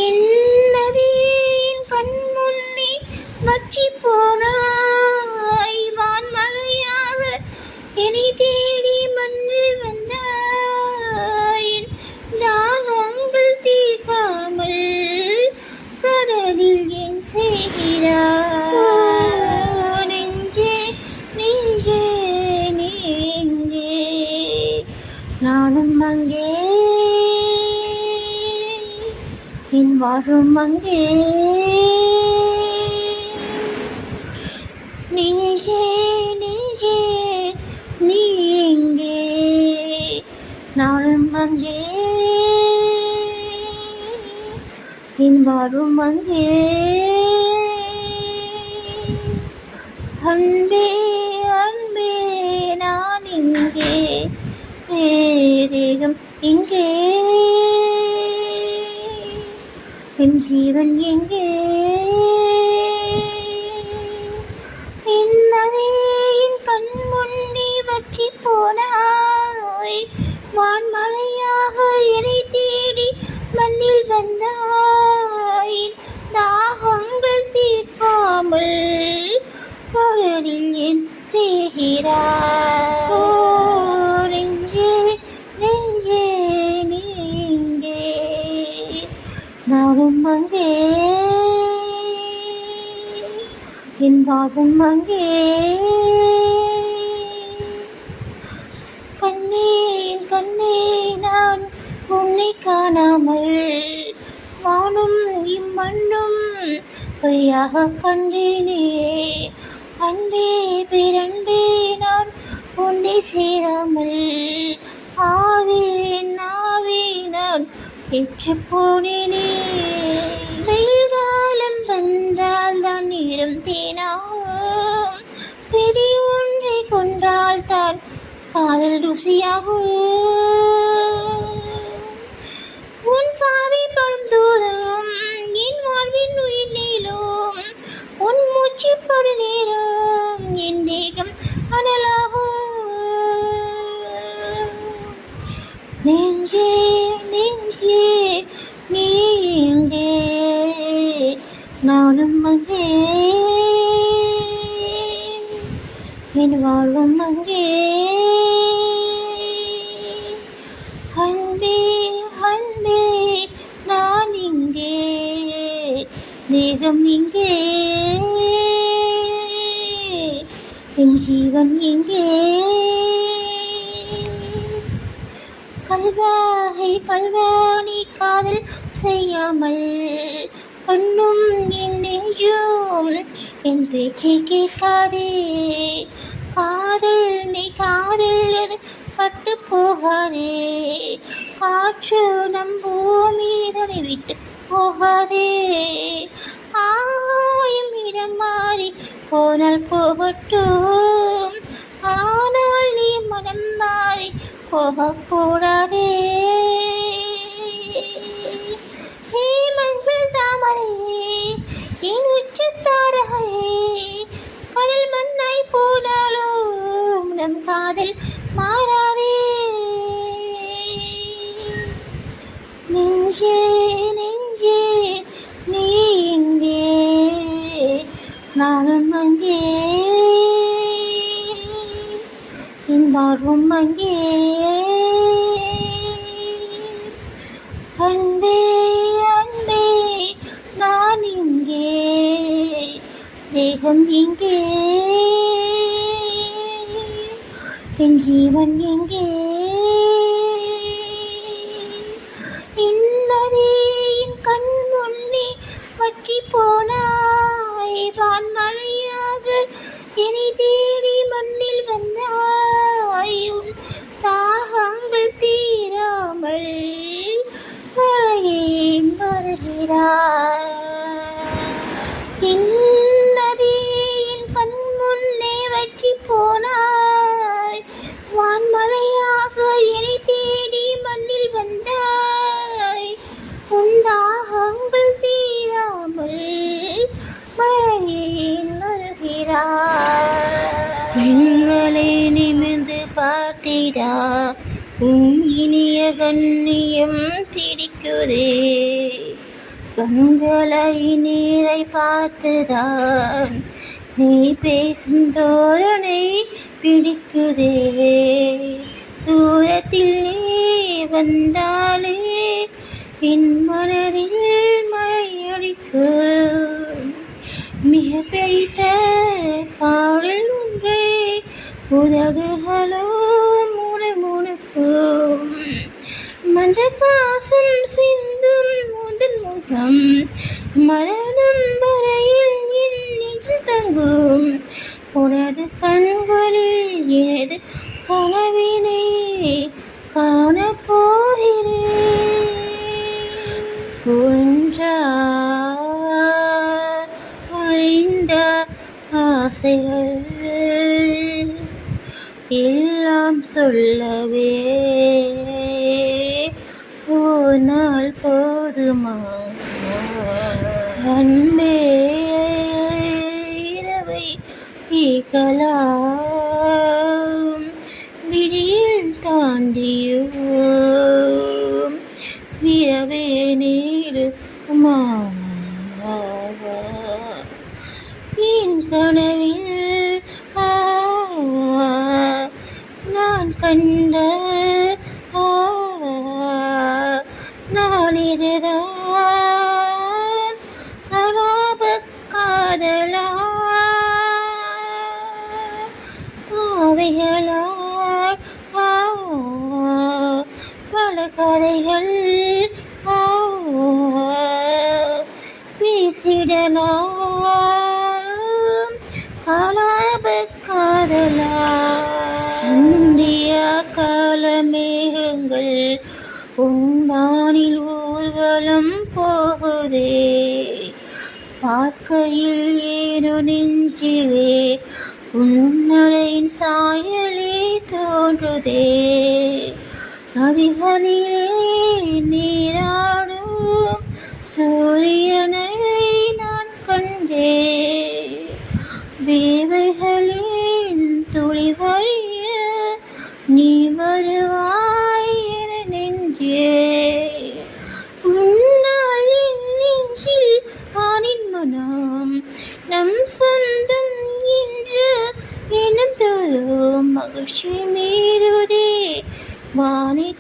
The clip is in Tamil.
என்னதின் கண்முன்னே வற்றி போனாய் வான்மழையாக என்னை தேடி மண்ணில் வந்தாய் தாகங்கள் தீர்க்காமல் கடலில் என் செய்கிறாய் நெஞ்சே நெஞ்சே நெஞ்சே நானும் அங்கே என் வாழும் அங்கே நெஞ்சே நெஞ்சே நீ எங்கே நானும் அங்கே என் வாழும் அங்கே அன்பே அன்பே நான் இங்கே தேகம் இங்கே என் ஜீவன் எங்கே என்னதே என் கண் முன்னே வற்றி போனாய் வான்மழையாக என்னை தேடி மண்ணில் வந்தாய் தாகங்கள் தீர்க்காமல் கடலில் என் செய்கிறாய் நெஞ்சே நெஞ்சே நீங்கே நானும் அங்கே என் வாழும் அங்கே கண்ணே கண்ணே நான் உன்னை காணாமல் வானும் இம்மண்ணும் பொய்யாக கண்டேனே அன்பே பேரன்பே நான் உன்னை சேராமல் ஆவேன் நான் பெற்று போனேனே வெயில் காலம் வந்தால் தான் நேரம் தேனாகும் பெரிய ஒன்றை கொண்டால் தான் காதல் ருசியாகும் உன் பாவை படும் தூரம் என் வாழ்வின் உயிர் நீளும் உன் மூச்சு படு நேரம் என் தேகம் அனலாகும் நெஞ்சே நெஞ்சே நீ எங்கே நானும் அங்கே என் வாழும் அங்கே அன்பே அன்பே நான் இங்கே தேகம் இங்கே என் ஜீவன் எங்கே கல்வாணி காதல் செய்யாமல் கண்ணும் என் நெஞ்சும் என் பேச்சை கேட்காதே காதல் நீ காதல் அது பட்டு போகாதே காற்று நம் பூமிதனை விட்டு போகாதே ஆயும் இடம் மாறி போனால் போகட்டும் ஆனால் நீ மனம் மாறி போகக்கூடாதே ஹே மஞ்சள் தாமரையே என் உச்சத்தாரகையே கடல் மண்ணாய் போனாலும் நம் காதல் மாறாதே நெஞ்சே நெஞ்சே நீ எங்கே நானும் அங்கே என் வாழ்வும் அங்கே அன்பே அன்பே நான் இங்கே தேகம் எங்கே என் ஜீவன் எங்கே என்னதே என் கண் முன்னே வற்றி போனாய் வான்மழையாக என்னை தேடி மண்ணில் வந்தாய் உன் தாகங்கள் தீராமல் மழையேன் வருகிறாய் என்னதே என் கண் முன்னே வற்றி போனாய் வான்மழையாக என்னை தேடி மண்ணில் வந்தாய் உன் தாகங்கள் தீராமல் மழையேன் வருகிறாய் எங்களை நிமிர்ந்து பார்த்திடா உன் இனிய கண்ணியம் பிடிக்குதே கண்களை நீரை பார்த்துதான் நீ பேசும் தோரணை பிடிக்குதே. தூரத்தில் நீ வந்தாலே என் மனதில் மழையடிக்கும். மிக பிடித்த பாடல் ஒன்றை உதடுகளோ முணுமுணுக்கும். மந்த காசம் சிந்தும் முதல் முகம் மரணம் வரையில் என் நெஞ்சில் தங்கும். உனது கண்களில் எனது கனவினை காணப்போகிறேன். ஒன்றா அறிந்த ஆசைகள் எல்லாம் சொல்லவே போனால் போதுமா? அன்பே இரவை கேட்கலாம் விடியில் தாண்டியும் இரவே நீடுமா? என் கனவில் நான் கண்ட நாளிதுதான் கலாபக் காதலா? ஆவைகளால் பல கதைகள் பேசிடலாம் கலாபக் காதலா? சந்திய காலமேகங்கள் உன்வானில் ஊர்வலம் போகுதே. பார்க்கையில் ஏனோ நெஞ்சிலே உன்னடையின் சாயலே தோன்றுதே. நதிகளிலே நீராடும் சூரியனை நான் கண்டேன். வேவைகளின் துளி வழிய நீ வருவாய் என நெஞ்சே. உன்னால் என் நெஞ்சில் ஆணின் மனம் நம் சொந்தம் என்று எண்ணம் தோறும் மகிழ்ச்சி மீறுதே. வானை